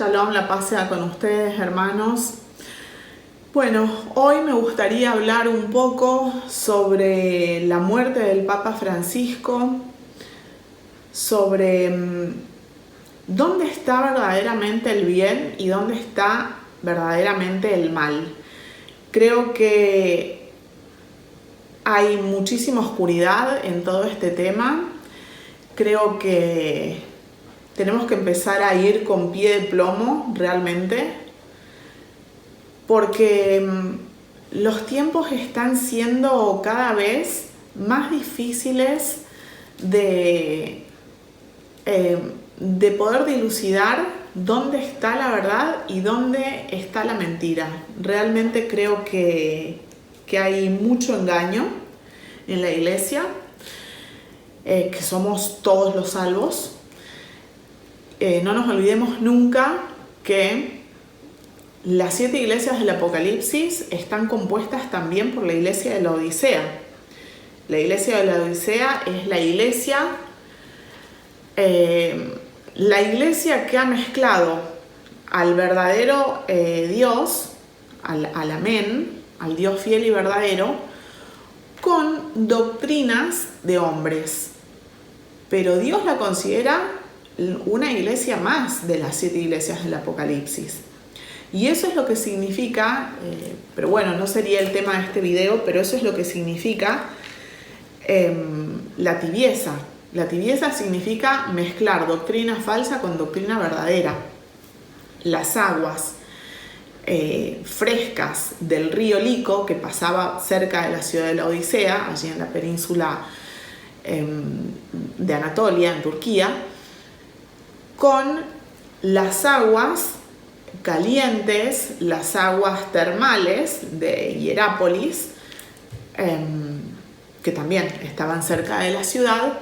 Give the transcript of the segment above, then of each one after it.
Shalom, la paz sea con ustedes, hermanos. Bueno, hoy me gustaría hablar un poco sobre la muerte del Papa Francisco, sobre dónde está verdaderamente el bien y dónde está verdaderamente el mal. Creo que hay muchísima oscuridad en todo este tema. Creo que tenemos que empezar a ir con pie de plomo realmente, porque los tiempos están siendo cada vez más difíciles de poder dilucidar dónde está la verdad y dónde está la mentira. Realmente creo que hay mucho engaño en la iglesia, que somos todos los salvos. No nos olvidemos nunca que las 7 iglesias del Apocalipsis están compuestas también por la iglesia de la Odisea. La iglesia de la Odisea es la iglesia que ha mezclado al verdadero Dios, al Amén, al Dios fiel y verdadero, con doctrinas de hombres. Pero Dios la considera una iglesia más de las 7 iglesias del Apocalipsis. Y eso es lo que significa, pero bueno, no sería el tema de este video, pero eso es lo que significa la tibieza. La tibieza significa mezclar doctrina falsa con doctrina verdadera. Las aguas frescas del río Lico, que pasaba cerca de la ciudad de la Odisea, allí en la península de Anatolia, en Turquía, con las aguas calientes, las aguas termales de Hierápolis, que también estaban cerca de la ciudad,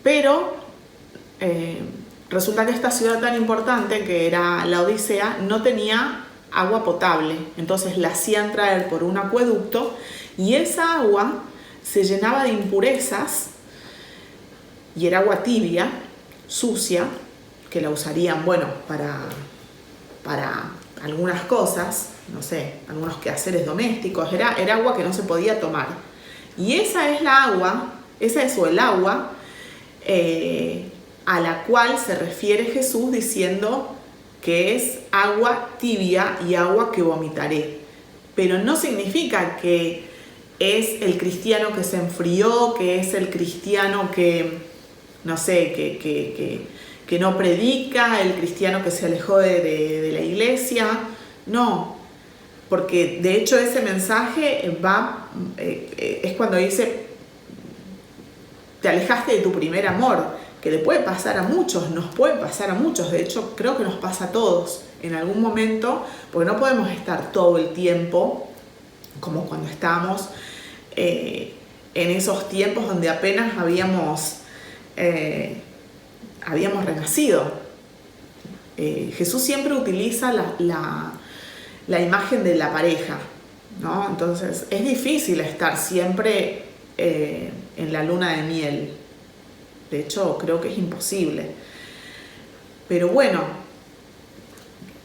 pero resulta que esta ciudad tan importante, que era la Odisea, no tenía agua potable. Entonces la hacían traer por un acueducto y esa agua se llenaba de impurezas y era agua tibia, sucia, que la usarían, bueno, para algunas cosas, no sé, algunos quehaceres domésticos. Era agua que no se podía tomar. Y esa es la agua, el agua a la cual se refiere Jesús diciendo que es agua tibia y agua que vomitaré. Pero no significa que es el cristiano que se enfrió, que es el cristiano que, no sé, que no predica, el cristiano que se alejó de la iglesia. No, porque de hecho ese mensaje es cuando dice: te alejaste de tu primer amor, que le puede pasar a muchos, nos puede pasar a muchos. De hecho, creo que nos pasa a todos en algún momento, porque no podemos estar todo el tiempo como cuando estábamos en esos tiempos donde apenas habíamos renacido. Jesús siempre utiliza la imagen de la pareja, ¿no? Entonces es difícil estar siempre en la luna de miel. De hecho, creo que es imposible. Pero bueno,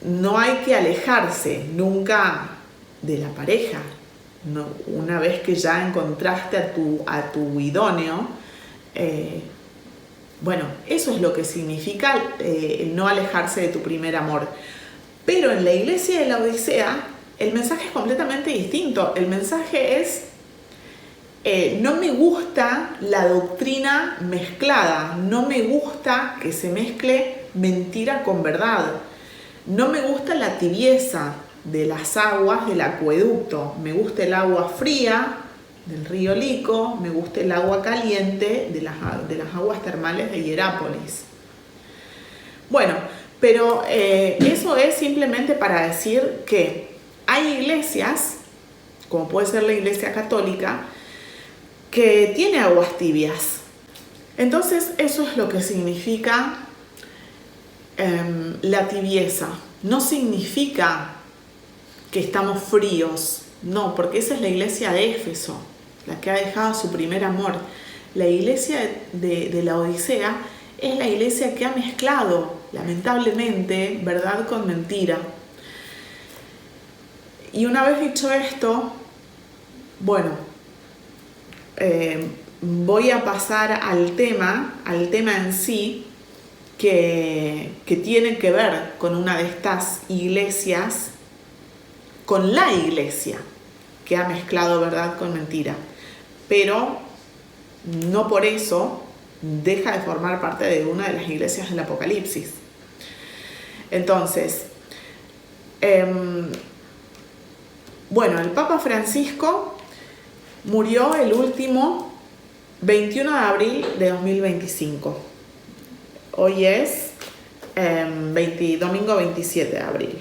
no hay que alejarse nunca de la pareja. No, una vez que ya encontraste a tu idóneo, bueno, eso es lo que significa no alejarse de tu primer amor. Pero en la iglesia de la Odisea, el mensaje es completamente distinto. El mensaje es: no me gusta la doctrina mezclada, no me gusta que se mezcle mentira con verdad, no me gusta la tibieza de las aguas del acueducto, me gusta el agua fría del río Lico, me gusta el agua caliente de las aguas termales de Hierápolis. Bueno, pero eso es simplemente para decir que hay iglesias, como puede ser la iglesia católica, que tiene aguas tibias. Entonces eso es lo que significa la tibieza. No significa que estamos fríos, no, porque esa es la iglesia de Éfeso, la que ha dejado su primer amor. La iglesia de la Odisea es la iglesia que ha mezclado lamentablemente, verdad con mentira. Y una vez dicho esto, bueno, voy a pasar al tema en sí, que tiene que ver con una de estas iglesias, con la iglesia que ha mezclado verdad con mentira, pero no por eso deja de formar parte de una de las iglesias del Apocalipsis. Entonces, bueno, el Papa Francisco murió el último 21 de abril de 2025. Hoy es domingo 27 de abril.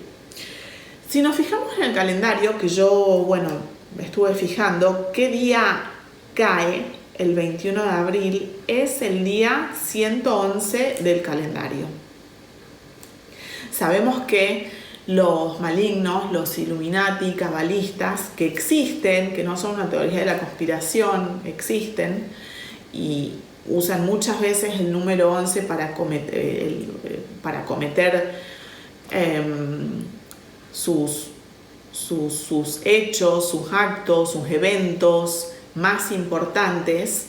Si nos fijamos en el calendario, que yo, bueno, me estuve fijando, ¿qué día cae el 21 de abril? Es el día 111 del calendario. Sabemos que los malignos, los Illuminati, cabalistas, que existen, que no son una teoría de la conspiración, existen y usan muchas veces el número 11 para cometer sus hechos, sus actos, sus eventos más importantes.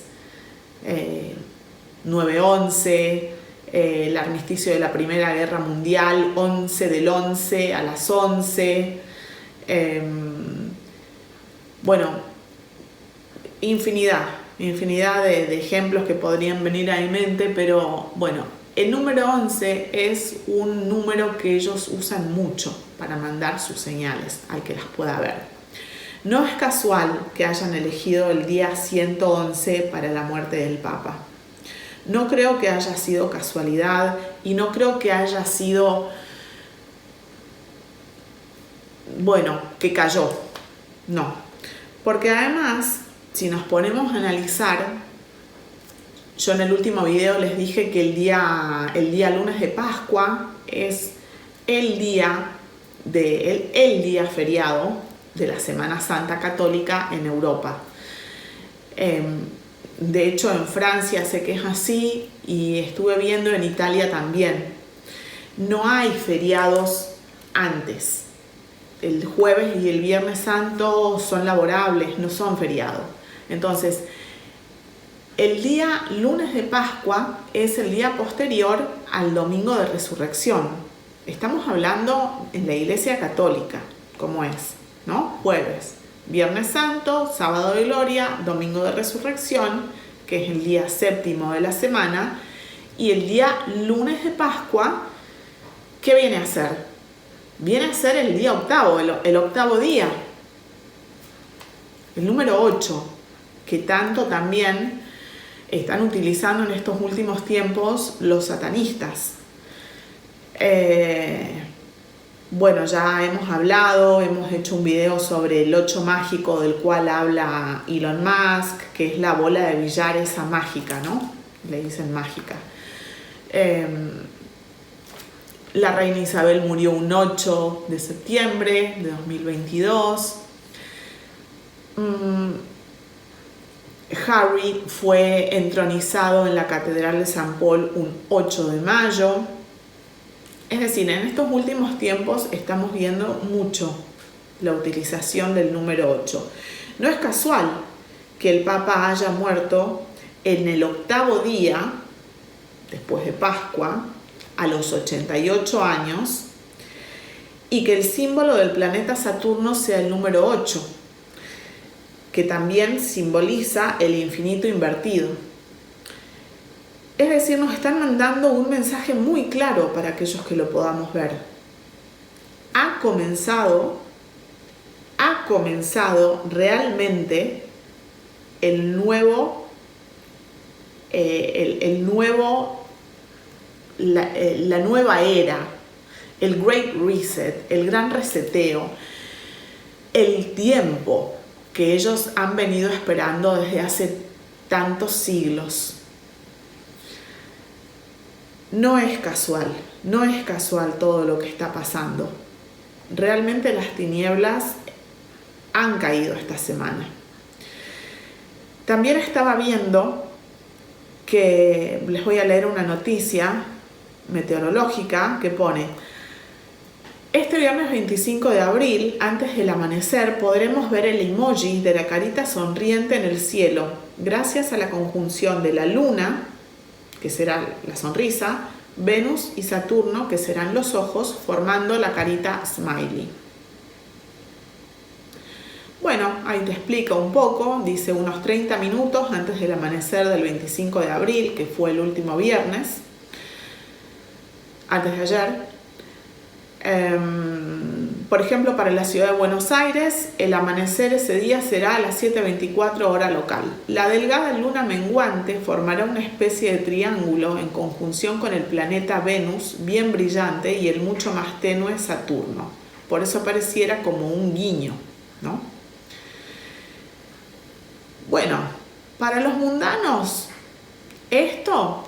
9/11, el armisticio de la Primera Guerra Mundial, 11 del 11 a las 11. Bueno, infinidad de ejemplos que podrían venir a mi mente, pero bueno, el número 11 es un número que ellos usan mucho para mandar sus señales al que las pueda ver. No es casual que hayan elegido el día 111 para la muerte del Papa. No creo que haya sido casualidad y no creo que haya sido, bueno, que cayó. No. Porque además, si nos ponemos a analizar, yo en el último video les dije que el día lunes de Pascua es el día feriado de la Semana Santa Católica en Europa. De hecho, en Francia sé que es así y estuve viendo en Italia también. No hay feriados antes. El jueves y el viernes santo son laborables, no son feriados. Entonces, el día lunes de Pascua es el día posterior al domingo de resurrección. Estamos hablando en la Iglesia Católica, ¿cómo es? ¿No? Jueves, Viernes Santo, Sábado de Gloria, Domingo de Resurrección, que es el día séptimo de la semana, y el día lunes de Pascua, ¿qué viene a ser? Viene a ser el día octavo, el octavo día, el número 8, que tanto también están utilizando en estos últimos tiempos los satanistas. Bueno, ya hemos hecho un video sobre el 8 mágico del cual habla Elon Musk, que es la bola de billar esa mágica, ¿no? Le dicen mágica. La reina Isabel murió un 8 de septiembre de 2022. Harry fue entronizado en la Catedral de San Paul un 8 de mayo. Es decir, en estos últimos tiempos estamos viendo mucho la utilización del número 8. No es casual que el Papa haya muerto en el octavo día, después de Pascua, a los 88 años, y que el símbolo del planeta Saturno sea el número 8, que también simboliza el infinito invertido. Es decir, nos están mandando un mensaje muy claro para aquellos que lo podamos ver. Ha comenzado realmente la nueva era, el Great Reset, el gran reseteo, el tiempo que ellos han venido esperando desde hace tantos siglos. No es casual todo lo que está pasando. Realmente las tinieblas han caído esta semana. También estaba viendo que, les voy a leer una noticia, meteorológica que pone: este viernes 25 de abril, antes del amanecer, podremos ver el emoji de la carita sonriente en el cielo, gracias a la conjunción de la luna, que será la sonrisa, Venus y Saturno, que serán los ojos, formando la carita smiley. Bueno, ahí te explica un poco, dice unos 30 minutos antes del amanecer del 25 de abril, que fue el último viernes, antes de ayer. Por ejemplo, para la ciudad de Buenos Aires, el amanecer ese día será a las 7:24 hora local. La delgada luna menguante formará una especie de triángulo en conjunción con el planeta Venus, bien brillante, y el mucho más tenue Saturno. Por eso pareciera como un guiño, ¿no? Bueno, para los mundanos, esto,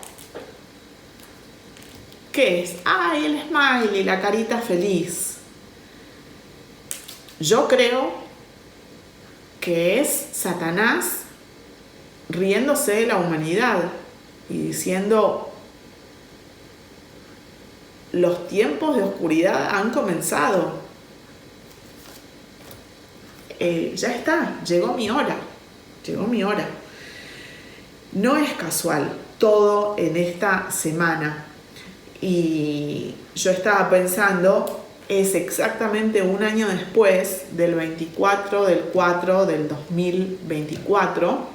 ¿qué es? ¡Ay, el smiley, la carita feliz! Yo creo que es Satanás riéndose de la humanidad y diciendo: los tiempos de oscuridad han comenzado. Ya está, llegó mi hora. Llegó mi hora. No es casual todo en esta semana. Y yo estaba pensando, es exactamente un año después del 24 del 4 del 2024.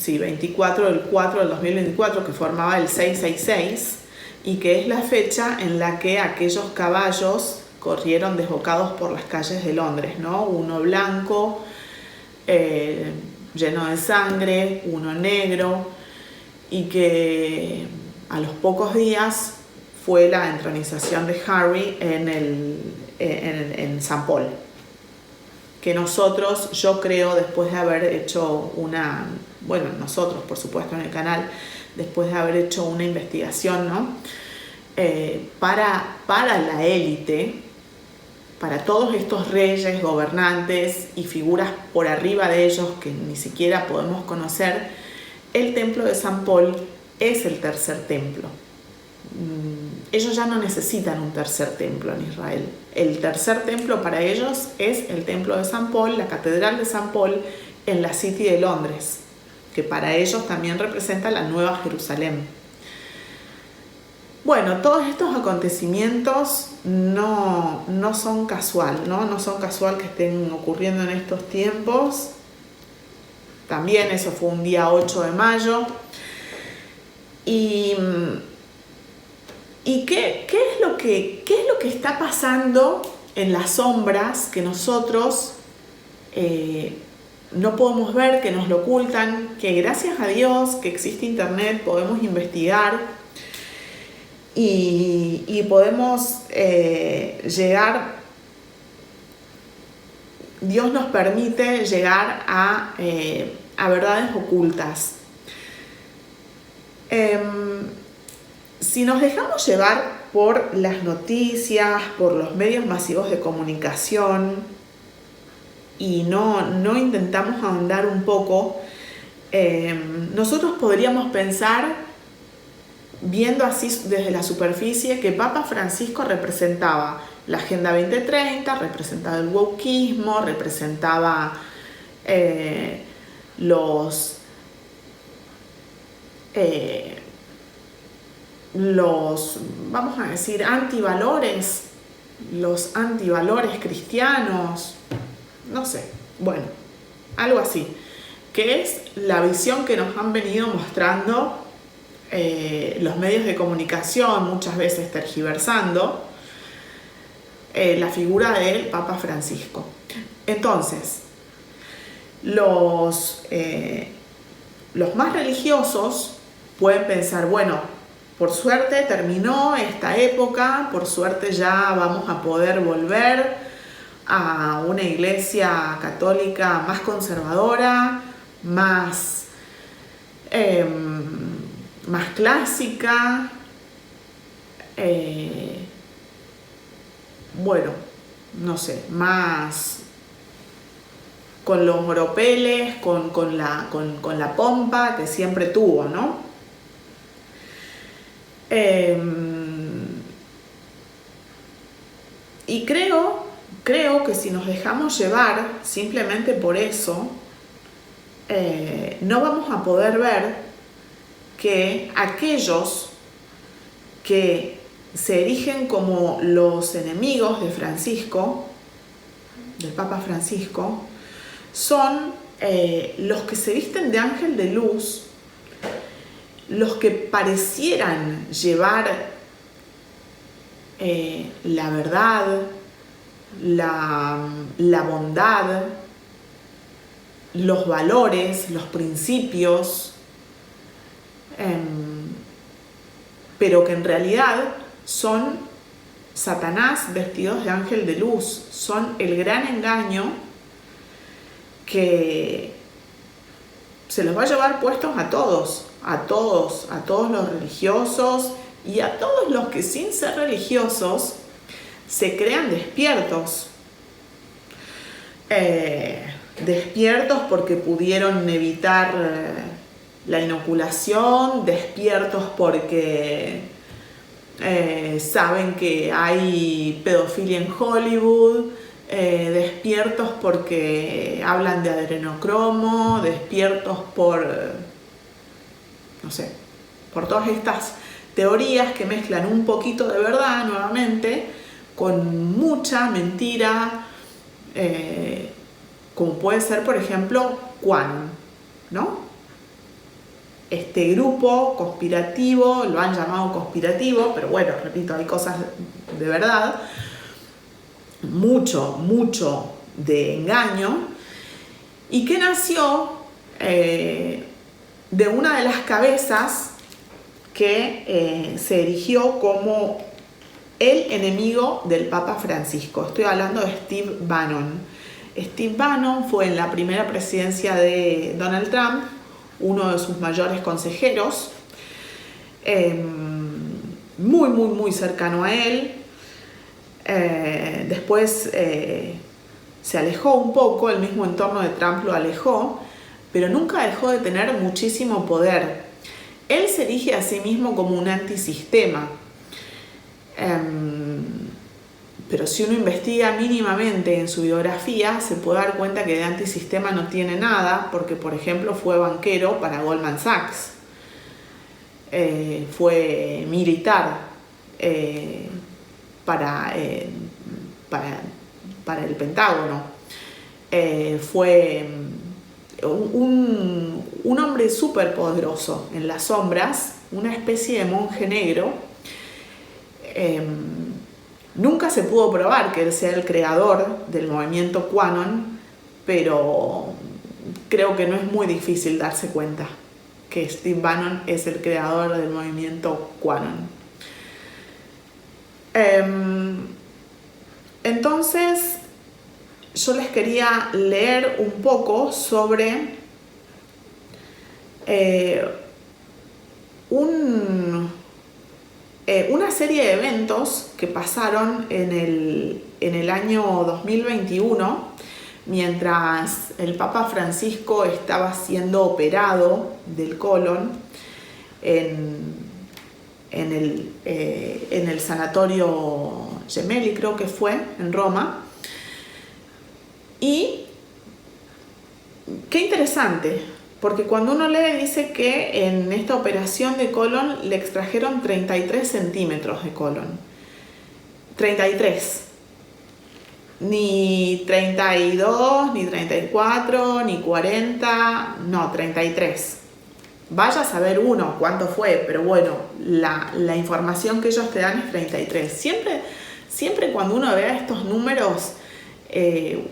Sí, 24 del 4 del 2024, que formaba el 666, y que es la fecha en la que aquellos caballos corrieron desbocados por las calles de Londres, ¿no? Uno blanco, lleno de sangre, uno negro, y que a los pocos días fue la entronización de Harry en St. Paul. Que nosotros, yo creo, después de haber hecho nosotros, por supuesto, en el canal, después de haber hecho una investigación, ¿no? Para la élite, para todos estos reyes, gobernantes y figuras por arriba de ellos que ni siquiera podemos conocer, el templo de St. Paul es el tercer templo. Ellos ya no necesitan un tercer templo en Israel. El tercer templo para ellos es el templo de St. Paul, la catedral de St. Paul en la City de Londres, que para ellos también representa la Nueva Jerusalén. Bueno, todos estos acontecimientos no son casual, ¿no? No son casual que estén ocurriendo en estos tiempos. También eso fue un día 8 de mayo. ¿Y qué es lo que está pasando en las sombras que nosotros no podemos ver, que nos lo ocultan, que gracias a Dios que existe internet podemos investigar y podemos llegar? Dios nos permite llegar a verdades ocultas. Si nos dejamos llevar por las noticias, por los medios masivos de comunicación y no intentamos ahondar un poco, nosotros podríamos pensar, viendo así desde la superficie, que Papa Francisco representaba la Agenda 2030, representaba el wokismo, representaba los vamos a decir, antivalores, los antivalores cristianos, no sé, bueno, algo así, que es la visión que nos han venido mostrando los medios de comunicación, muchas veces tergiversando la figura del Papa Francisco. Entonces, los más religiosos pueden pensar, bueno, por suerte terminó esta época, por suerte ya vamos a poder volver a una iglesia católica más conservadora, más clásica, más con los oropeles, con la pompa que siempre tuvo, ¿no? Y creo que si nos dejamos llevar simplemente por eso, no vamos a poder ver que aquellos que se erigen como los enemigos de Francisco, del Papa Francisco, son los que se visten de ángel de luz, los que parecieran llevar la verdad, la bondad, los valores, los principios, pero que en realidad son Satanás vestidos de ángel de luz, son el gran engaño que se los va a llevar puestos a todos los religiosos y a todos los que sin ser religiosos se crean despiertos. Despiertos porque pudieron evitar la inoculación, despiertos porque saben que hay pedofilia en Hollywood, despiertos porque hablan de adrenocromo, despiertos por, no sé, por todas estas teorías que mezclan un poquito de verdad nuevamente con mucha mentira, como puede ser, por ejemplo, QAnon, ¿no? Este grupo conspirativo, lo han llamado conspirativo, pero bueno, repito, hay cosas de verdad, mucho de engaño, y que nació de una de las cabezas que se erigió como el enemigo del Papa Francisco. Estoy hablando de Steve Bannon. Steve Bannon fue en la primera presidencia de Donald Trump uno de sus mayores consejeros, muy cercano a él. Después se alejó un poco, el mismo entorno de Trump lo alejó, pero nunca dejó de tener muchísimo poder. Él se erige a sí mismo como un antisistema. Pero si uno investiga mínimamente en su biografía, se puede dar cuenta que de antisistema no tiene nada, porque, por ejemplo, fue banquero para Goldman Sachs, fue militar para el Pentágono, fue un hombre súper poderoso en las sombras, una especie de monje negro. Nunca se pudo probar que él sea el creador del movimiento QAnon, pero creo que no es muy difícil darse cuenta que Steve Bannon es el creador del movimiento QAnon. Entonces, yo les quería leer un poco sobre una serie de eventos que pasaron en el año 2021, mientras el Papa Francisco estaba siendo operado del colon en el sanatorio Gemelli, creo que fue, en Roma. Y qué interesante, porque cuando uno lee dice que en esta operación de colon le extrajeron 33 centímetros de colon. 33. Ni 32, ni 34, ni 40, no, 33. Vaya a saber uno cuánto fue, pero bueno, la información que ellos te dan es 33. Siempre cuando uno vea estos números,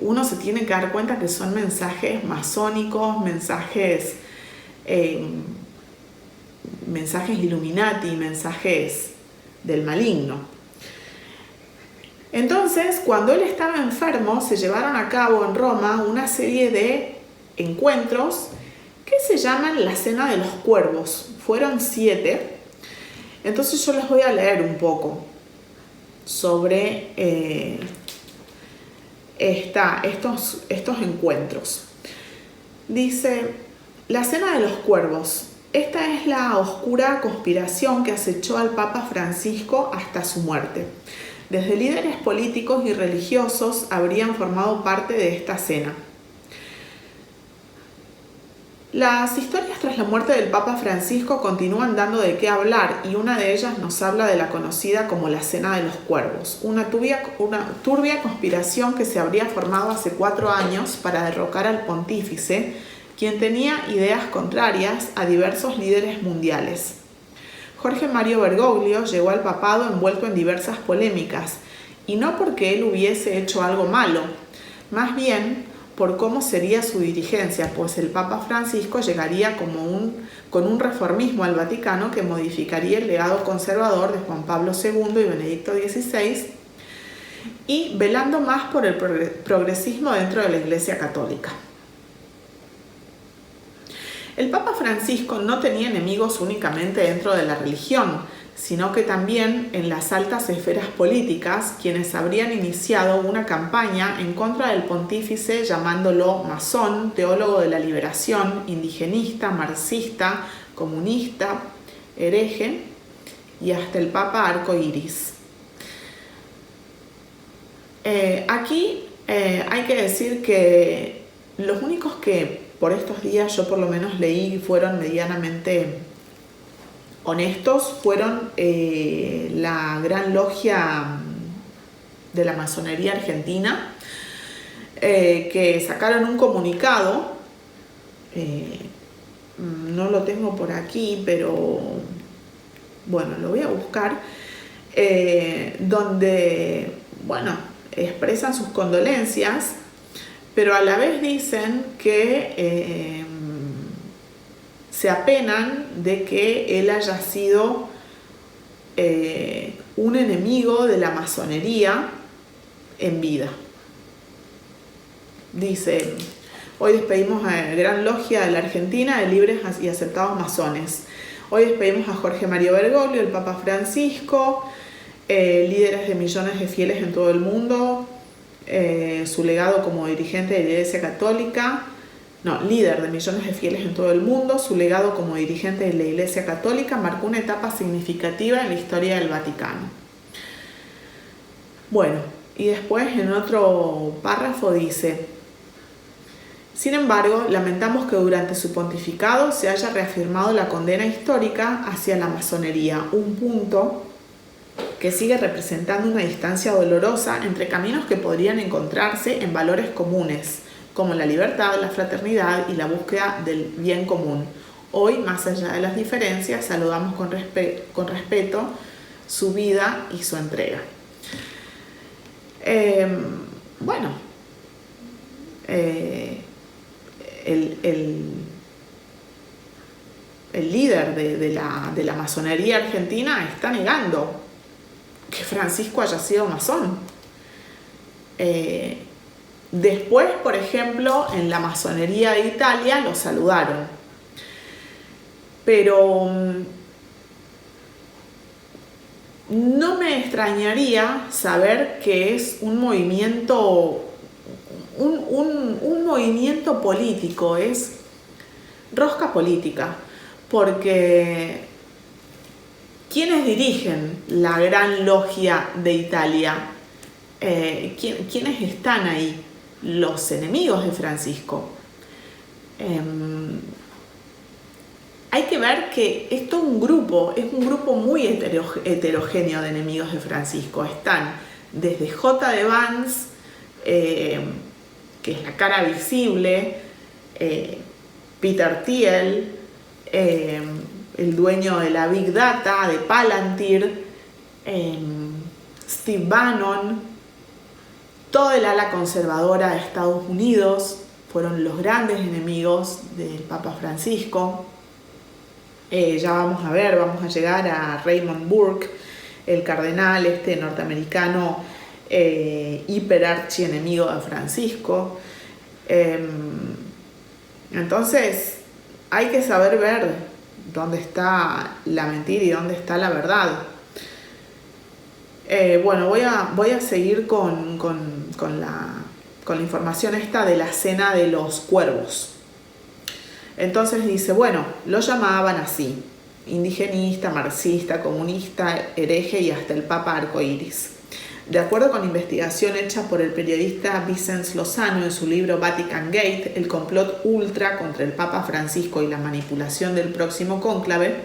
uno se tiene que dar cuenta que son mensajes masónicos, mensajes Illuminati, mensajes del maligno. Entonces, cuando él estaba enfermo, se llevaron a cabo en Roma una serie de encuentros que se llaman la Cena de los Cuervos. Fueron 7. Entonces yo les voy a leer un poco sobre estos encuentros. Dice, la Cena de los Cuervos. Esta es la oscura conspiración que acechó al Papa Francisco hasta su muerte. Desde líderes políticos y religiosos habrían formado parte de esta cena. Las historias tras la muerte del Papa Francisco continúan dando de qué hablar y una de ellas nos habla de la conocida como la Cena de los Cuervos, una turbia conspiración que se habría formado hace 4 años para derrocar al pontífice, quien tenía ideas contrarias a diversos líderes mundiales. Jorge Mario Bergoglio llegó al papado envuelto en diversas polémicas, y no porque él hubiese hecho algo malo, más bien por cómo sería su dirigencia, pues el Papa Francisco llegaría con un reformismo al Vaticano que modificaría el legado conservador de Juan Pablo II y Benedicto XVI, y velando más por el progresismo dentro de la Iglesia Católica. El Papa Francisco no tenía enemigos únicamente dentro de la religión, sino que también en las altas esferas políticas, quienes habrían iniciado una campaña en contra del pontífice llamándolo masón, teólogo de la liberación, indigenista, marxista, comunista, hereje y hasta el Papa arcoíris. Aquí hay que decir que los únicos que por estos días yo por lo menos leí y fueron medianamente honestos fueron la Gran Logia de la Masonería Argentina, que sacaron un comunicado, no lo tengo por aquí, pero bueno, lo voy a buscar, donde, bueno, expresan sus condolencias, pero a la vez dicen que se apenan de que él haya sido un enemigo de la masonería en vida. Dice, hoy despedimos a la Gran Logia de la Argentina de libres y aceptados masones. Hoy despedimos a Jorge Mario Bergoglio, el Papa Francisco, líderes de millones de fieles en todo el mundo, su legado como dirigente de la Iglesia Católica, líder de millones de fieles en todo el mundo, su legado como dirigente de la Iglesia Católica marcó una etapa significativa en la historia del Vaticano. Bueno, y después en otro párrafo dice, sin embargo, lamentamos que durante su pontificado se haya reafirmado la condena histórica hacia la masonería, un punto que sigue representando una distancia dolorosa entre caminos que podrían encontrarse en valores comunes, como la libertad, la fraternidad y la búsqueda del bien común. Hoy, más allá de las diferencias, saludamos con respeto su vida y su entrega. El líder de la masonería argentina está negando que Francisco haya sido masón. Después, por ejemplo, en la masonería de Italia lo saludaron. Pero no me extrañaría saber que es un movimiento, un movimiento político, es rosca política, porque ¿quiénes dirigen la Gran Logia de Italia? ¿Quiénes están ahí? Los enemigos de Francisco. Hay que ver que esto es un grupo muy heterogéneo de enemigos de Francisco. Están desde J. de Vance, que es la cara visible, Peter Thiel, el dueño de la Big Data, de Palantir, Steve Bannon, toda el ala conservadora de Estados Unidos fueron los grandes enemigos del Papa Francisco. Ya vamos a llegar a Raymond Burke, el cardenal norteamericano hiperarchienemigo de Francisco. Entonces hay que saber ver dónde está la mentira y dónde está la verdad. Voy a seguir con la información esta de la cena de los cuervos. Entonces dice, bueno, lo llamaban así: indigenista, marxista, comunista, hereje y hasta el Papa arcoíris. De acuerdo con investigación hecha por el periodista Vicens Lozano en su libro Vatican Gate, el complot ultra contra el Papa Francisco y la manipulación del próximo cónclave,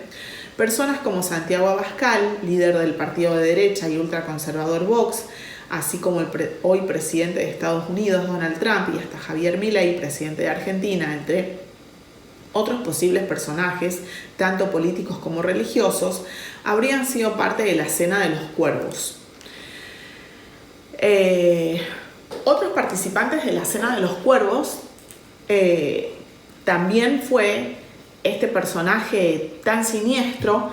personas como Santiago Abascal, líder del partido de derecha y ultraconservador Vox, así como el hoy presidente de Estados Unidos, Donald Trump, y hasta Javier Milei, presidente de Argentina, entre otros posibles personajes, tanto políticos como religiosos, habrían sido parte de la cena de los cuervos. Otros participantes de la cena de los cuervos también fue este personaje tan siniestro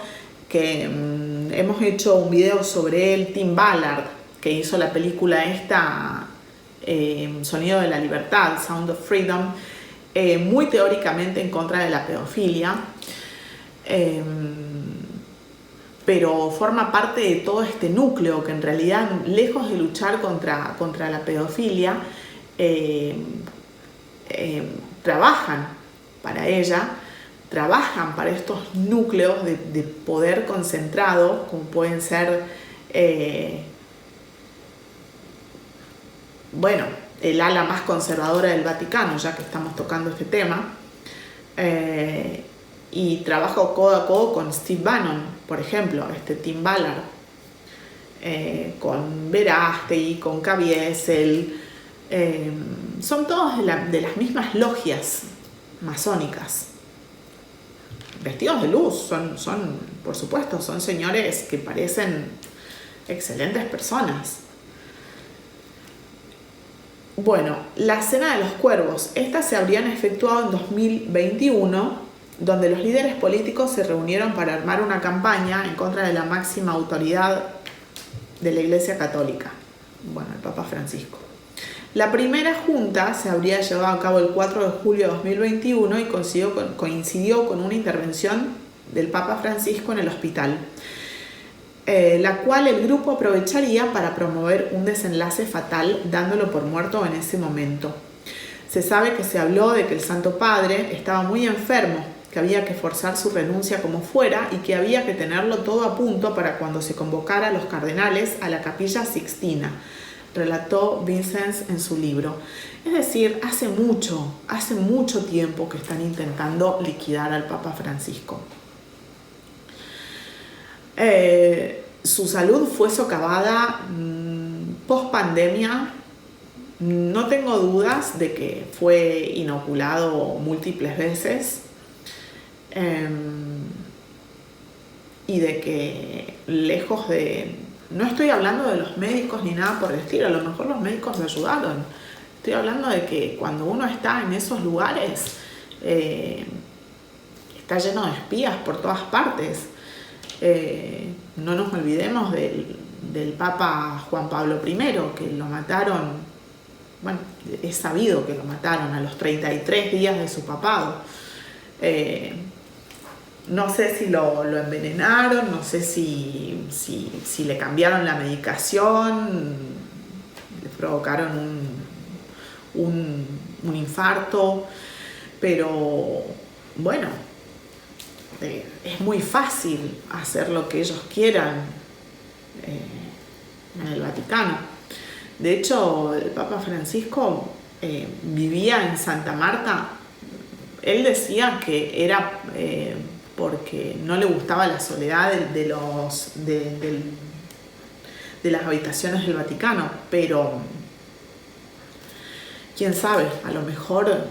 que hemos hecho un video sobre él, Tim Ballard, que hizo la película esta Sonido de la Libertad, Sound of Freedom, muy teóricamente en contra de la pedofilia, pero forma parte de todo este núcleo que en realidad, lejos de luchar contra la pedofilia, trabajan para ella, trabajan para estos núcleos de poder concentrado, como pueden ser, el ala más conservadora del Vaticano, ya que estamos tocando este tema, y trabajo codo a codo con Steve Bannon, por ejemplo, Tim Ballard, con Verástegui, con Caviezel, son todos de las mismas logias masónicas, vestidos de luz, son por supuesto, son señores que parecen excelentes personas. Bueno, la cena de los cuervos, estas se habrían efectuado en 2021, donde los líderes políticos se reunieron para armar una campaña en contra de la máxima autoridad de la Iglesia Católica, el Papa Francisco. La primera junta se habría llevado a cabo el 4 de julio de 2021 y coincidió con una intervención del Papa Francisco en el hospital, la cual el grupo aprovecharía para promover un desenlace fatal, dándolo por muerto en ese momento. Se sabe que se habló de que el Santo Padre estaba muy enfermo, que había que forzar su renuncia como fuera y que había que tenerlo todo a punto para cuando se convocara a los cardenales a la Capilla Sixtina, relató Vicens en su libro. Es decir, hace mucho tiempo que están intentando liquidar al Papa Francisco. Su salud fue socavada post pandemia. No tengo dudas de que fue inoculado múltiples veces, y de que lejos de... No estoy hablando de los médicos ni nada por el estilo, a lo mejor los médicos le ayudaron. Estoy hablando de que cuando uno está en esos lugares, está lleno de espías por todas partes. No nos olvidemos del Papa Juan Pablo I, que lo mataron, es sabido que lo mataron a los 33 días de su papado. No sé si lo envenenaron, no sé si le cambiaron la medicación, le provocaron un infarto, pero es muy fácil hacer lo que ellos quieran en el Vaticano. De hecho, el Papa Francisco vivía en Santa Marta. Él decía que era porque no le gustaba la soledad de las habitaciones del Vaticano, pero quién sabe, a lo mejor,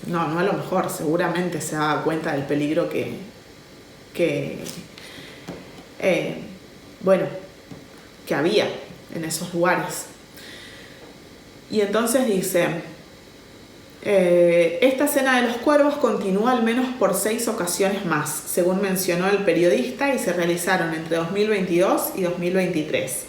no a lo mejor, seguramente se daba cuenta del peligro que había en esos lugares. Y entonces dice: esta cena de los cuervos continúa al menos por 6 ocasiones más, según mencionó el periodista, y se realizaron entre 2022 y 2023.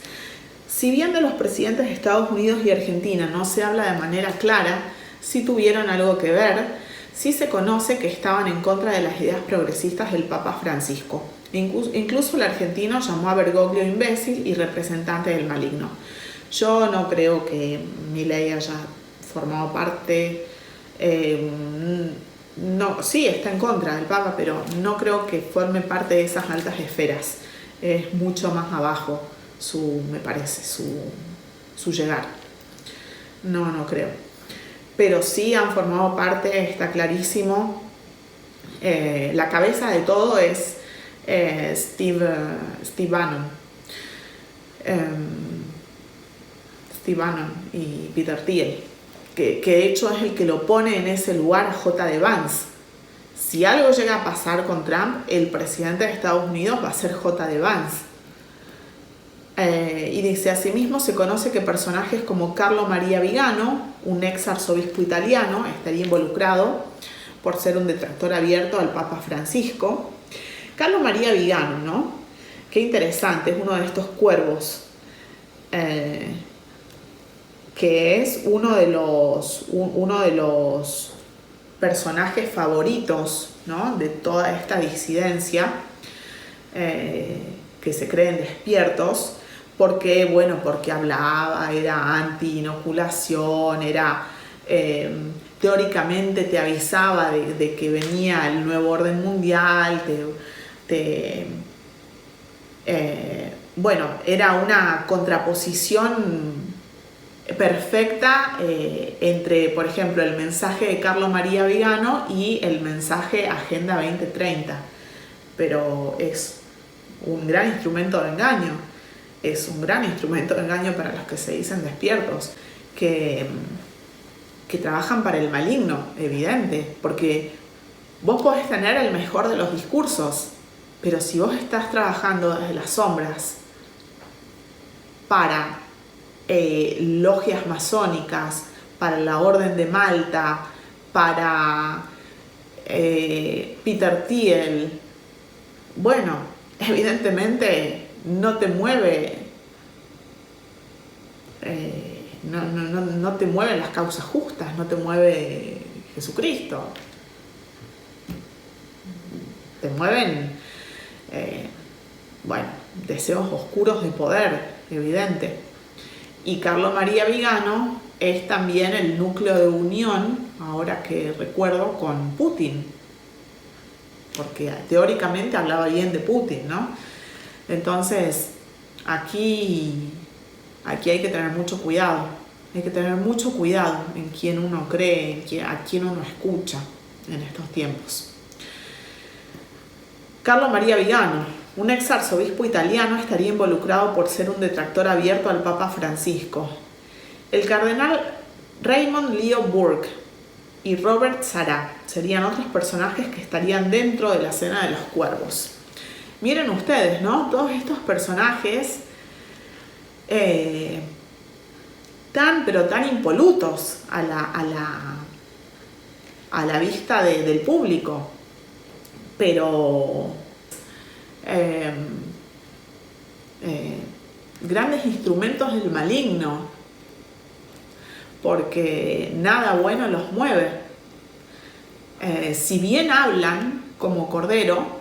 Si bien de los presidentes de Estados Unidos y Argentina no se habla de manera clara, sí tuvieron algo que ver, sí se conoce que estaban en contra de las ideas progresistas del Papa Francisco. Incluso el argentino llamó a Bergoglio imbécil y representante del maligno. Yo no creo que Milei haya formado parte, no, sí está en contra del Papa, pero no creo que forme parte de esas altas esferas. Es mucho más abajo me parece, su llegar. No creo. Pero sí han formado parte, está clarísimo. La cabeza de todo es Steve Bannon. Steve Bannon y Peter Thiel, que de hecho es el que lo pone en ese lugar a J.D. Vance. Si algo llega a pasar con Trump, el presidente de Estados Unidos va a ser J.D. Vance. Y dice, asimismo se conoce que personajes como Carlo Maria Vigano, un ex arzobispo italiano, estaría involucrado por ser un detractor abierto al Papa Francisco. Carlo Maria Vigano, ¿no? Qué interesante, es uno de estos cuervos, que es uno de los personajes favoritos, ¿no? De toda esta disidencia, que se creen despiertos, porque hablaba, era anti-inoculación, teóricamente te avisaba de que venía el nuevo orden mundial, era una contraposición perfecta entre, por ejemplo, el mensaje de Carlo Maria Vigano y el mensaje Agenda 2030. Pero es un gran instrumento de engaño. Es un gran instrumento de engaño para los que se dicen despiertos, que trabajan para el maligno, evidente, porque vos podés tener el mejor de los discursos, pero si vos estás trabajando desde las sombras para logias masónicas, para la Orden de Malta, para Peter Thiel, evidentemente no te mueve, no te mueven las causas justas, no te mueve Jesucristo, te mueven deseos oscuros de poder, evidente. Y Carlo Maria Vigano es también el núcleo de unión, ahora que recuerdo, con Putin, porque teóricamente hablaba bien de Putin, ¿no? Entonces, aquí hay que tener mucho cuidado. Hay que tener mucho cuidado en quién uno cree, a quién uno escucha en estos tiempos. Carlo Maria Vigano, un ex arzobispo italiano, estaría involucrado por ser un detractor abierto al Papa Francisco. El cardenal Raymond Leo Burke y Robert Sarah serían otros personajes que estarían dentro de la cena de los cuervos. Miren ustedes, ¿no? Todos estos personajes tan impolutos a la vista del público, pero grandes instrumentos del maligno, porque nada bueno los mueve. Si bien hablan como cordero,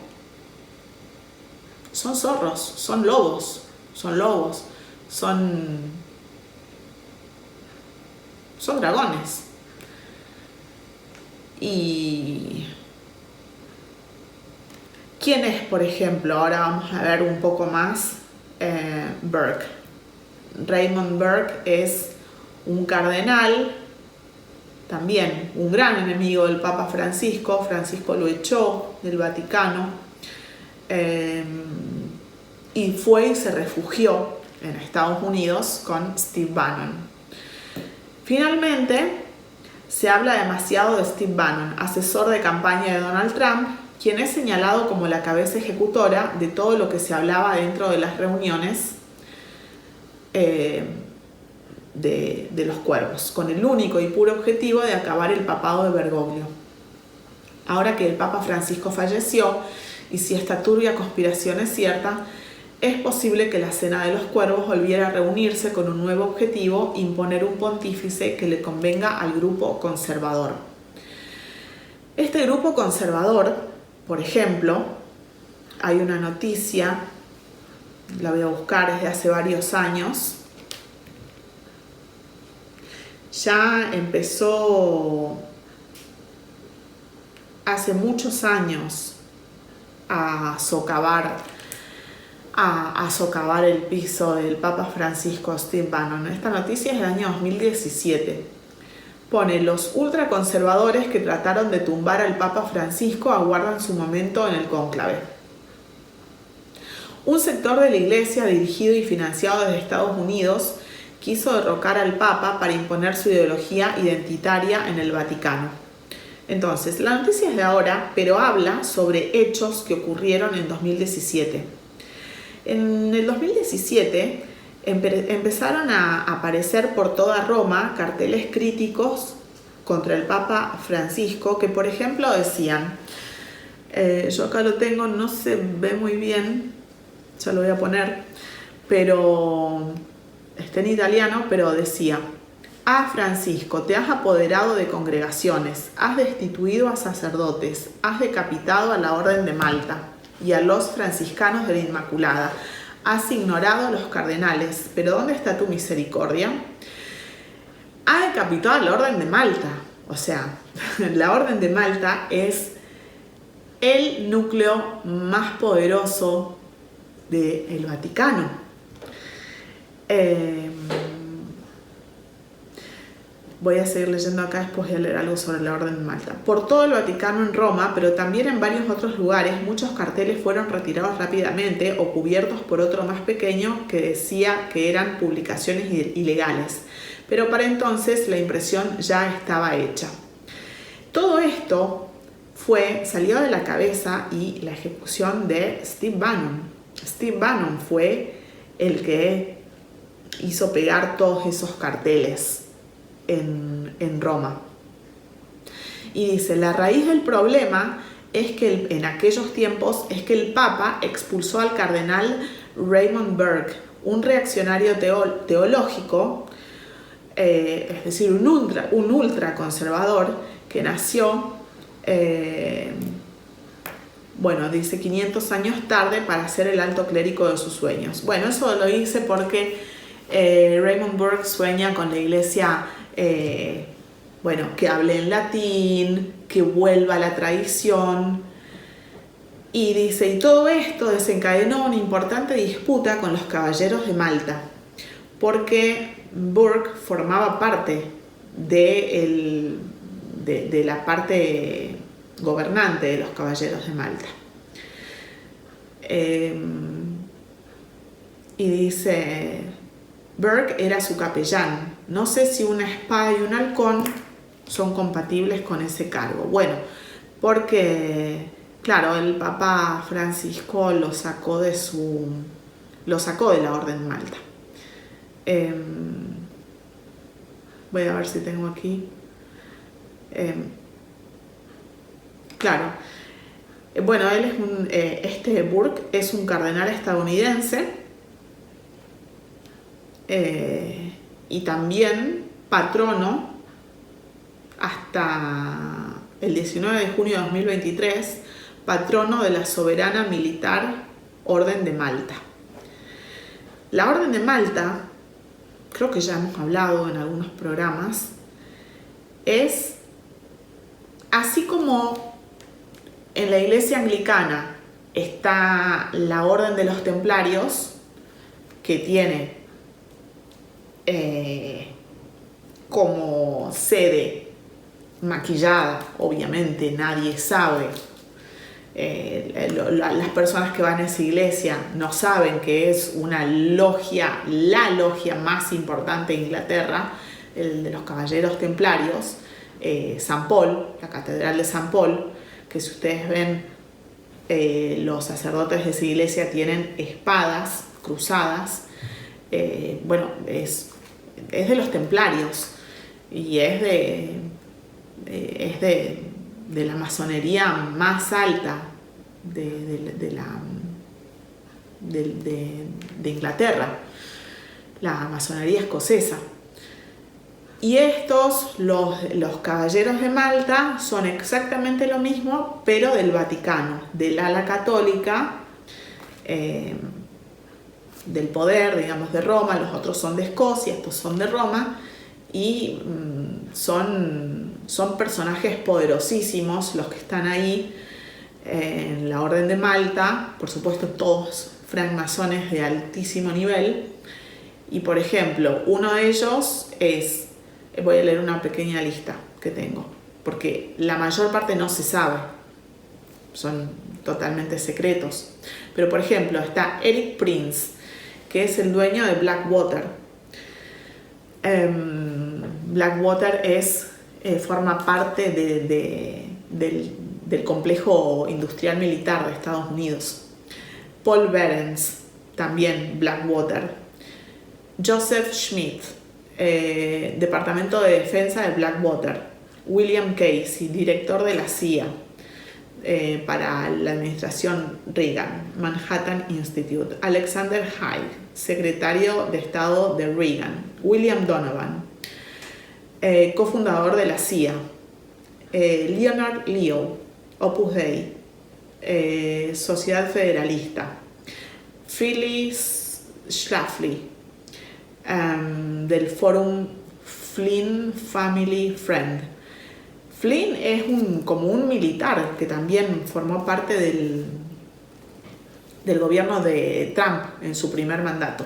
son zorros, son lobos, son dragones. Y ¿quién es, por ejemplo? Ahora vamos a ver un poco más. Burke. Raymond Burke es un cardenal, también un gran enemigo del Papa Francisco. Francisco lo echó del Vaticano, y fue y se refugió en Estados Unidos con Steve Bannon. Finalmente, se habla demasiado de Steve Bannon, asesor de campaña de Donald Trump, quien es señalado como la cabeza ejecutora de todo lo que se hablaba dentro de las reuniones de los cuervos, con el único y puro objetivo de acabar el papado de Bergoglio. Ahora que el Papa Francisco falleció, y si esta turbia conspiración es cierta, es posible que la Cena de los Cuervos volviera a reunirse con un nuevo objetivo: imponer un pontífice que le convenga al grupo conservador. Este grupo conservador, por ejemplo, hay una noticia, la voy a buscar, es de hace varios años, ya empezó hace muchos años a socavar el piso del Papa Francisco Steve Bannon. Esta noticia es del año 2017. Pone: los ultraconservadores que trataron de tumbar al Papa Francisco aguardan su momento en el cónclave. Un sector de la iglesia, dirigido y financiado desde Estados Unidos, quiso derrocar al Papa para imponer su ideología identitaria en el Vaticano. Entonces, la noticia es de ahora, pero habla sobre hechos que ocurrieron en 2017. En el 2017 empezaron a aparecer por toda Roma carteles críticos contra el Papa Francisco que, por ejemplo, decían, yo acá lo tengo, no se ve muy bien, ya lo voy a poner, pero está en italiano, pero decía: ah, Francisco, te has apoderado de congregaciones, has destituido a sacerdotes, has decapitado a la Orden de Malta y a los franciscanos de la Inmaculada, has ignorado a los cardenales, pero ¿dónde está tu misericordia? Ha decapitado a la Orden de Malta. O sea, la Orden de Malta es el núcleo más poderoso del Vaticano. Voy a seguir leyendo acá, después voy a leer algo sobre la Orden de Malta. Por todo el Vaticano en Roma, pero también en varios otros lugares, muchos carteles fueron retirados rápidamente o cubiertos por otro más pequeño que decía que eran publicaciones ilegales. Pero para entonces la impresión ya estaba hecha. Todo esto salió de la cabeza y la ejecución de Steve Bannon. Steve Bannon fue el que hizo pegar todos esos carteles en Roma. Y dice: la raíz del problema es que en aquellos tiempos es que el Papa expulsó al cardenal Raymond Burke, un reaccionario teológico, es decir, un ultraconservador que nació, dice 500 años tarde para ser el alto clérigo de sus sueños. Bueno, eso lo hice porque Raymond Burke sueña con la iglesia, que hable en latín, que vuelva a la tradición. Y dice, y todo esto desencadenó una importante disputa con los caballeros de Malta, porque Burke formaba parte de la parte gobernante de los caballeros de Malta. Y dice, Burke era su capellán. No sé si una espada y un halcón son compatibles con ese cargo. Bueno, porque, claro, el Papa Francisco lo sacó de la Orden de Malta. Voy a ver si tengo aquí. Claro. Bueno, él es Burke es un cardenal estadounidense y también patrono hasta el 19 de junio de 2023, patrono de la soberana militar Orden de Malta. La Orden de Malta, creo que ya hemos hablado en algunos programas, es así como en la iglesia anglicana está la Orden de los Templarios, que tiene como sede maquillada, obviamente nadie sabe, las personas que van a esa iglesia no saben que es una logia, la logia más importante de Inglaterra, el de los Caballeros Templarios, San Paul, la Catedral de San Paul, que si ustedes ven, los sacerdotes de esa iglesia tienen espadas cruzadas. Es de los templarios y es de la masonería más alta de Inglaterra, la masonería escocesa. Y estos, los caballeros de Malta, son exactamente lo mismo, pero del Vaticano, del ala católica, del poder, digamos, de Roma. Los otros son de Escocia, estos son de Roma. y son personajes poderosísimos los que están ahí en la Orden de Malta, por supuesto todos francmasones de altísimo nivel. Y por ejemplo, uno de ellos es, voy a leer una pequeña lista que tengo, porque la mayor parte no se sabe, son totalmente secretos. Pero por ejemplo está Eric Prince, que es el dueño de Blackwater. Blackwater forma parte del complejo industrial militar de Estados Unidos. Paul Behrens, también Blackwater. Joseph Schmidt, Departamento de Defensa de Blackwater. William Casey, director de la CIA para la administración Reagan, Manhattan Institute. Alexander Haig, secretario de Estado de Reagan. William Donovan, cofundador de la CIA. Leonard Leo, Opus Dei, Sociedad Federalista. Phyllis Schlafly, del Forum Flynn Family Friend. Flynn es como un militar que también formó parte del gobierno de Trump en su primer mandato.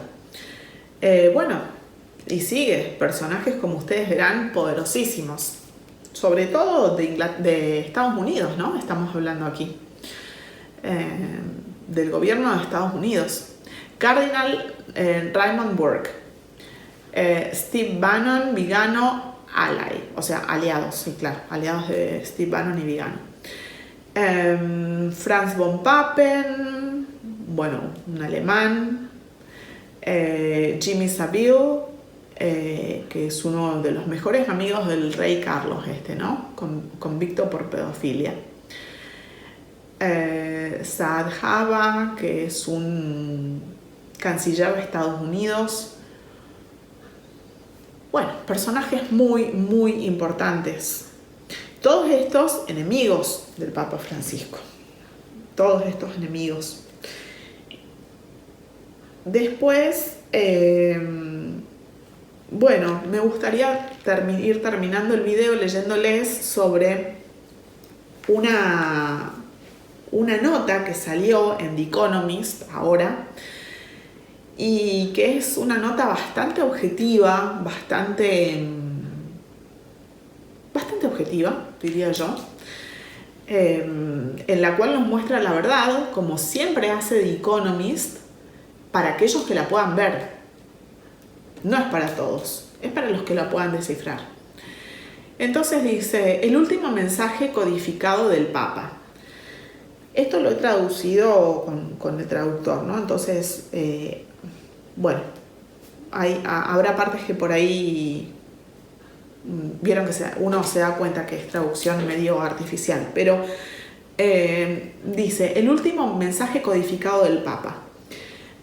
Bueno, y sigue, personajes como ustedes verán poderosísimos, sobre todo de Estados Unidos, ¿no? Estamos hablando aquí del gobierno de Estados Unidos. Cardinal Raymond Burke, Steve Bannon, Vigano, ally, o sea, aliados, sí, claro, aliados de Steve Bannon y Vigano. Franz von Papen, bueno, un alemán. Jimmy Savile, que es uno de los mejores amigos del rey Carlos, ¿no? Convicto por pedofilia. Saad Haba, que es un canciller de Estados Unidos. Bueno, personajes muy, muy importantes. Todos estos enemigos del Papa Francisco. Todos estos enemigos. Después, bueno, me gustaría ir terminando el video leyéndoles sobre una nota que salió en The Economist ahora, y que es una nota bastante objetiva, bastante objetiva, diría yo, en la cual nos muestra la verdad, como siempre hace The Economist, para aquellos que la puedan ver. No es para todos, es para los que la puedan descifrar. Entonces dice, el último mensaje codificado del Papa. Esto lo he traducido con el traductor, ¿no? Entonces, bueno, habrá partes que por ahí vieron que uno se da cuenta que es traducción medio artificial, pero dice, el último mensaje codificado del Papa.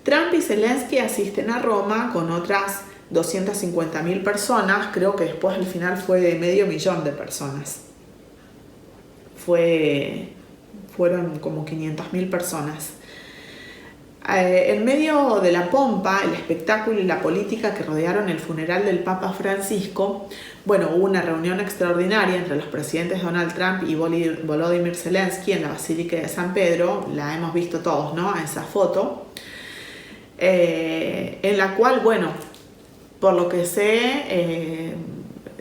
Trump y Zelensky asisten a Roma con otras 250.000 personas, creo que después al final fue de 500.000 de personas. Fueron como 500.000 personas. En medio de la pompa, el espectáculo y la política que rodearon el funeral del Papa Francisco, bueno, hubo una reunión extraordinaria entre los presidentes Donald Trump y Volodymyr Zelensky en la Basílica de San Pedro, la hemos visto todos, ¿no? Esa foto, en la cual, bueno, por lo que sé,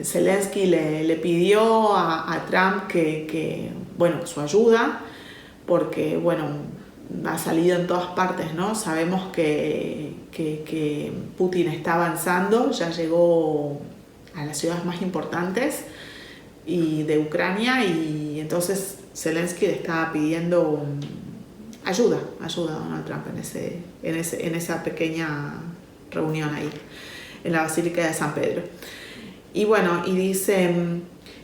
Zelensky le pidió a Trump que bueno, su ayuda, porque, bueno, ha salido en todas partes, ¿no? Sabemos que Putin está avanzando, ya llegó a las ciudades más importantes de Ucrania, y entonces Zelensky le estaba pidiendo ayuda a Donald Trump en esa pequeña reunión ahí, en la Basílica de San Pedro. Y bueno, y dice,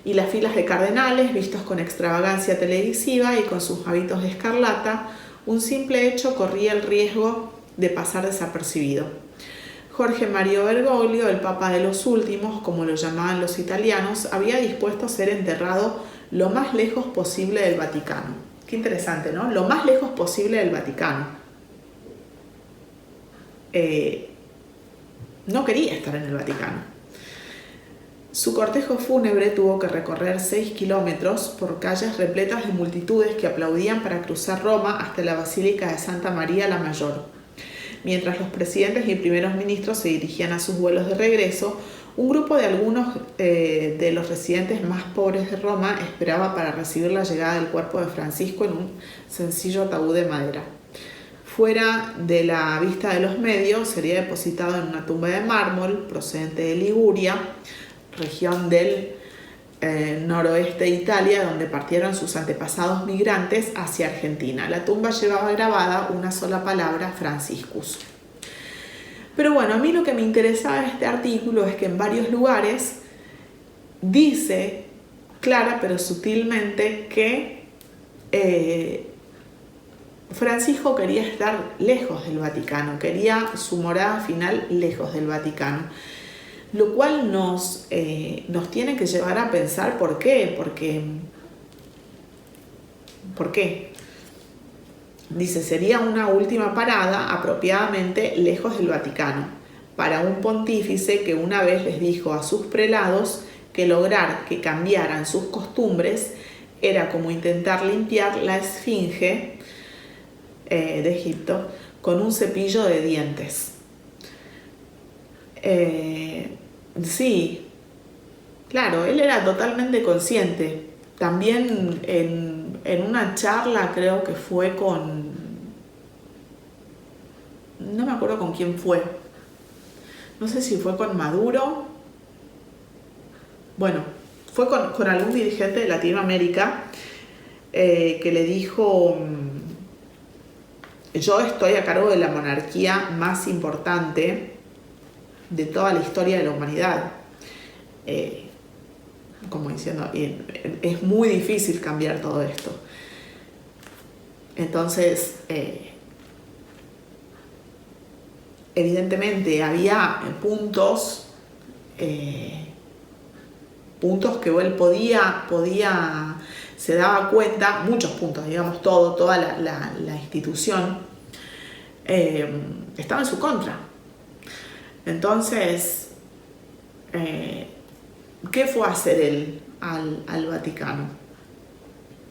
y las filas de cardenales, vistos con extravagancia televisiva y con sus hábitos de escarlata, un simple hecho corría el riesgo de pasar desapercibido. Jorge Mario Bergoglio, el Papa de los últimos, como lo llamaban los italianos, había dispuesto a ser enterrado lo más lejos posible del Vaticano. Qué interesante, ¿no? Lo más lejos posible del Vaticano. No quería estar en el Vaticano. Su cortejo fúnebre tuvo que recorrer 6 kilómetros por calles repletas de multitudes que aplaudían para cruzar Roma hasta la Basílica de Santa María la Mayor. Mientras los presidentes y primeros ministros se dirigían a sus vuelos de regreso, un grupo de algunos de los residentes más pobres de Roma esperaba para recibir la llegada del cuerpo de Francisco en un sencillo ataúd de madera. Fuera de la vista de los medios, sería depositado en una tumba de mármol procedente de Liguria, región del noroeste de Italia, donde partieron sus antepasados migrantes hacia Argentina. La tumba llevaba grabada una sola palabra, Franciscus. Pero bueno, a mí lo que me interesaba de este artículo es que en varios lugares dice clara pero sutilmente que Francisco quería estar lejos del Vaticano, quería su morada final lejos del Vaticano. Lo cual nos tiene que llevar a pensar por qué. ¿Por qué? Dice, sería una última parada apropiadamente lejos del Vaticano, para un pontífice que una vez les dijo a sus prelados que lograr que cambiaran sus costumbres era como intentar limpiar la esfinge de Egipto con un cepillo de dientes. Sí, claro, él era totalmente consciente. También en una charla, creo que fue no me acuerdo con quién fue, no sé si fue con Maduro, bueno, fue con algún dirigente de Latinoamérica que le dijo, yo estoy a cargo de la monarquía más importante de toda la historia de la humanidad. Como diciendo, es muy difícil cambiar todo esto. Entonces, evidentemente había puntos que él podía, se daba cuenta, muchos puntos, digamos, toda la institución estaba en su contra. Entonces, ¿qué fue a hacer él al Vaticano?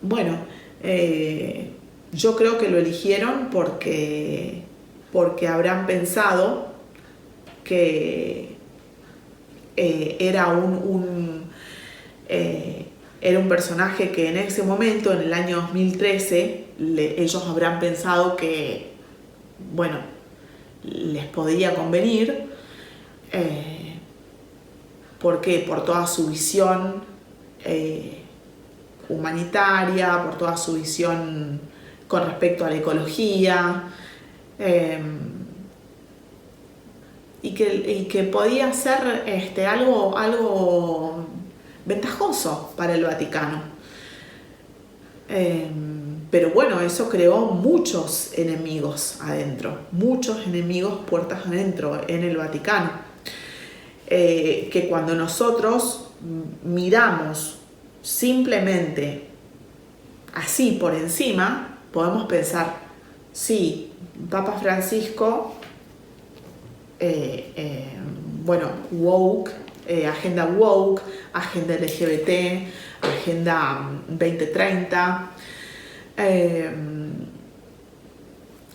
Bueno, yo creo que lo eligieron porque habrán pensado que era un personaje que en ese momento, en el año 2013, ellos habrán pensado que, bueno, les podía convenir. ¿Por qué? Por toda su visión humanitaria, por toda su visión con respecto a la ecología, y que podía ser algo ventajoso para el Vaticano. Pero bueno, eso creó muchos enemigos adentro, muchos enemigos puertas adentro en el Vaticano. Que cuando nosotros miramos simplemente así por encima, podemos pensar, sí, Papa Francisco, woke, agenda woke, agenda LGBT, agenda 2030,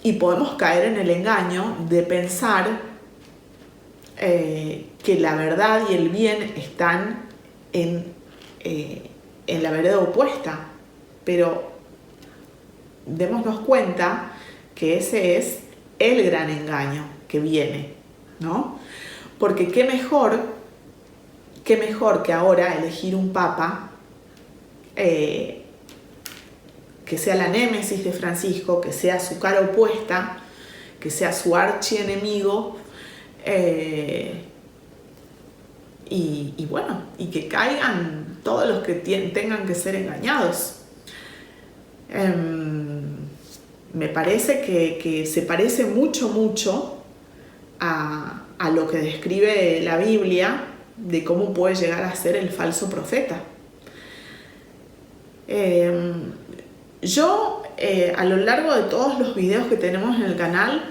y podemos caer en el engaño de pensar que la verdad y el bien están en la vereda opuesta, pero démonos cuenta que ese es el gran engaño que viene, ¿no? Porque qué mejor que ahora elegir un papa que sea la némesis de Francisco, que sea su cara opuesta, que sea su archienemigo, y bueno, y que caigan todos los que tengan que ser engañados. Me parece que se parece mucho a lo que describe la Biblia de cómo puede llegar a ser el falso profeta. Yo, a lo largo de todos los videos que tenemos en el canal,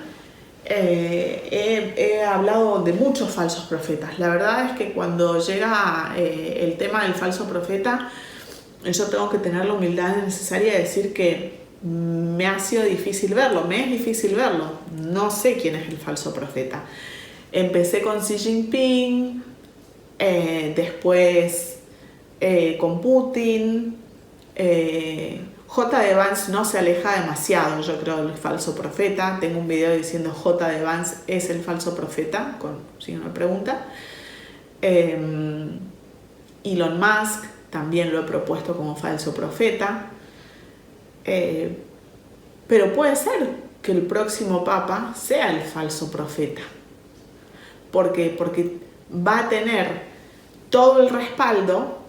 he hablado de muchos falsos profetas. La verdad es que cuando llega el tema del falso profeta, yo tengo que tener la humildad necesaria de decir que me ha sido difícil verlo, me es difícil verlo. No sé quién es el falso profeta. Empecé con Xi Jinping, después con Putin. J.D. Vance no se aleja demasiado, yo creo, del falso profeta. Tengo un video diciendo J.D. Vance es el falso profeta, con signo de pregunta. Elon Musk también lo he propuesto como falso profeta. Pero puede ser que el próximo papa sea el falso profeta. ¿Por qué? Porque va a tener todo el respaldo,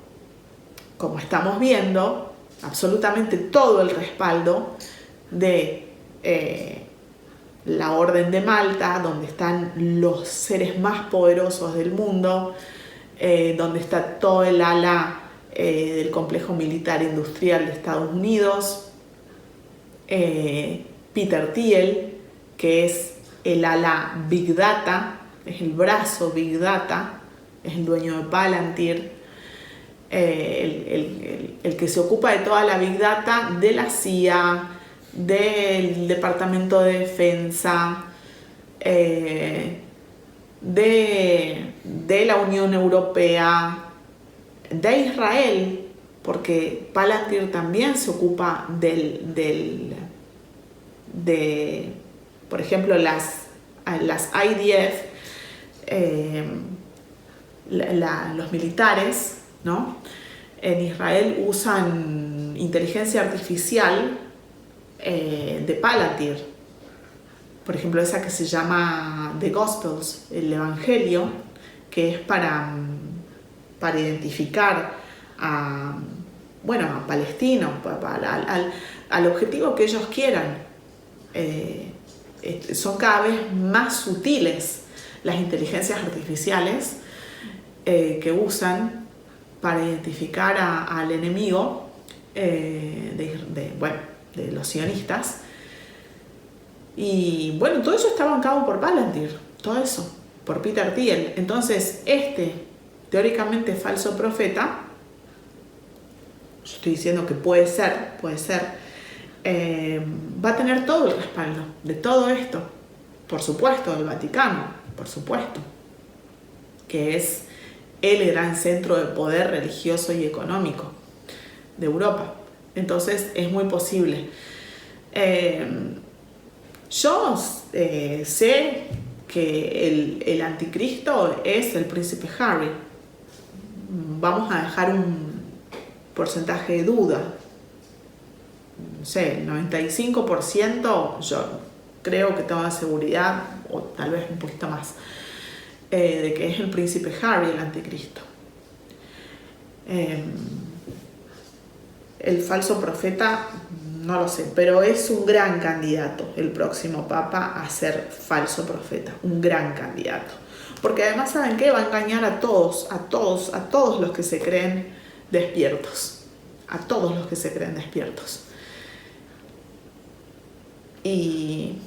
como estamos viendo, absolutamente todo el respaldo de la Orden de Malta, donde están los seres más poderosos del mundo, donde está todo el ala del complejo militar industrial de Estados Unidos, Peter Thiel, que es el ala Big Data, es el brazo Big Data, es el dueño de Palantir, el que se ocupa de toda la Big Data de la CIA, del Departamento de Defensa, de la Unión Europea, de Israel, porque Palantir también se ocupa de por ejemplo, las IDF, los militares, ¿no? En Israel usan inteligencia artificial de Palantir, por ejemplo esa que se llama The Gospels, el Evangelio, que es para identificar a palestinos, al objetivo que ellos quieran. Son cada vez más sutiles las inteligencias artificiales que usan para identificar al enemigo de los sionistas. Y bueno, todo eso está bancado por Palantir, todo eso, por Peter Thiel. Entonces, teóricamente falso profeta, yo estoy diciendo que puede ser, va a tener todo el respaldo de todo esto, por supuesto, del Vaticano, por supuesto, que es el gran centro de poder religioso y económico de Europa. Entonces es muy posible. Yo sé que el anticristo es el príncipe Harry. Vamos a dejar un porcentaje de duda. No sé, el 95% yo creo que tengo la seguridad, o tal vez un poquito más, de que es el príncipe Harry el anticristo. El falso profeta no lo sé, pero es un gran candidato el próximo papa a ser falso profeta, un gran candidato, porque además, ¿saben qué? Va a engañar a todos los que se creen despiertos, a todos los que se creen despiertos. Y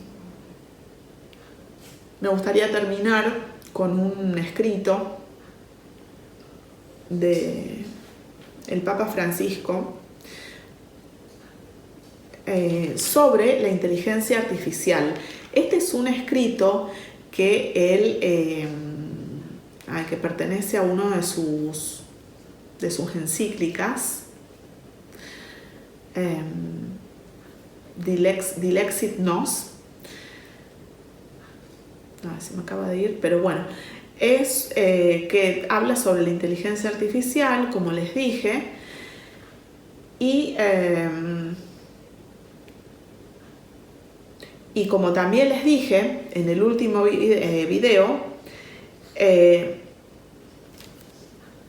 me gustaría terminar con un escrito de el Papa Francisco sobre la inteligencia artificial. Este es un escrito que él que pertenece a uno de sus encíclicas, Dilexit Nos. Se me acaba de ir, pero bueno, es que habla sobre la inteligencia artificial, como les dije, y como también les dije en el último video,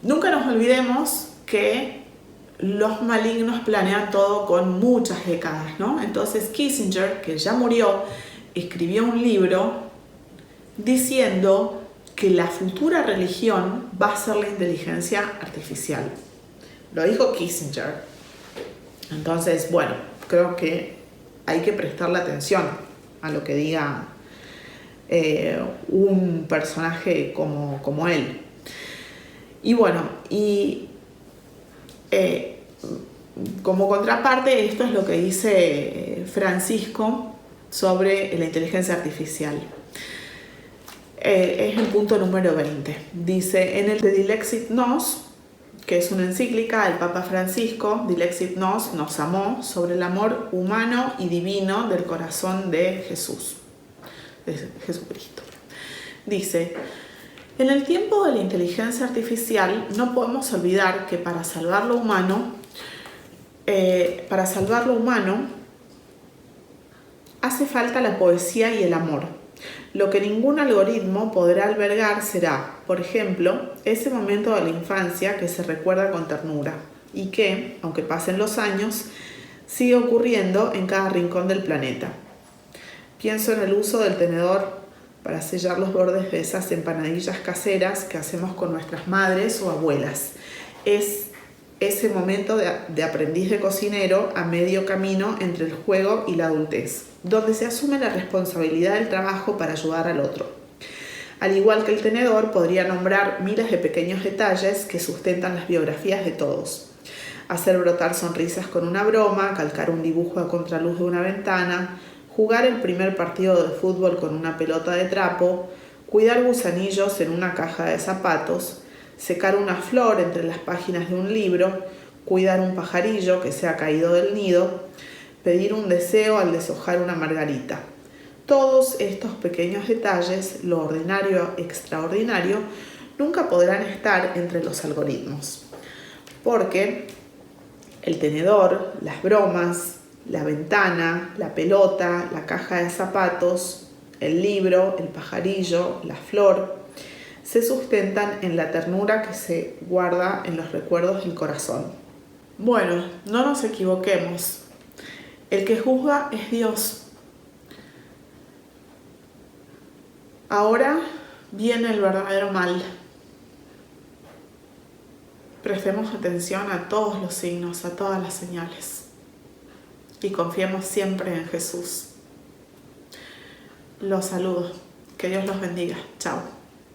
nunca nos olvidemos que los malignos planean todo con muchas décadas, ¿no? Entonces Kissinger, que ya murió, escribió un libro diciendo que la futura religión va a ser la inteligencia artificial. Lo dijo Kissinger. Entonces, bueno, creo que hay que prestarle atención a lo que diga un personaje como él. Y bueno, como contraparte, esto es lo que dice Francisco sobre la inteligencia artificial. Es el punto número 20. Dice, en el de Dilexit Nos, que es una encíclica del Papa Francisco, Dilexit Nos, nos amó, sobre el amor humano y divino del corazón de Jesús, de Jesucristo. Dice, en el tiempo de la inteligencia artificial no podemos olvidar que para salvar lo humano hace falta la poesía y el amor. Lo que ningún algoritmo podrá albergar será, por ejemplo, ese momento de la infancia que se recuerda con ternura y que, aunque pasen los años, sigue ocurriendo en cada rincón del planeta. Pienso en el uso del tenedor para sellar los bordes de esas empanadillas caseras que hacemos con nuestras madres o abuelas. Es ese momento de aprendiz de cocinero a medio camino entre el juego y la adultez, donde se asume la responsabilidad del trabajo para ayudar al otro. Al igual que el tenedor, podría nombrar miles de pequeños detalles que sustentan las biografías de todos. Hacer brotar sonrisas con una broma, calcar un dibujo a contraluz de una ventana, jugar el primer partido de fútbol con una pelota de trapo, cuidar gusanillos en una caja de zapatos, secar una flor entre las páginas de un libro, cuidar un pajarillo que se ha caído del nido, pedir un deseo al deshojar una margarita. Todos estos pequeños detalles, lo ordinario extraordinario, nunca podrán estar entre los algoritmos. Porque el tenedor, las bromas, la ventana, la pelota, la caja de zapatos, el libro, el pajarillo, la flor, se sustentan en la ternura que se guarda en los recuerdos del corazón. Bueno, no nos equivoquemos. El que juzga es Dios. Ahora viene el verdadero mal. Prestemos atención a todos los signos, a todas las señales. Y confiemos siempre en Jesús. Los saludo. Que Dios los bendiga. Chao.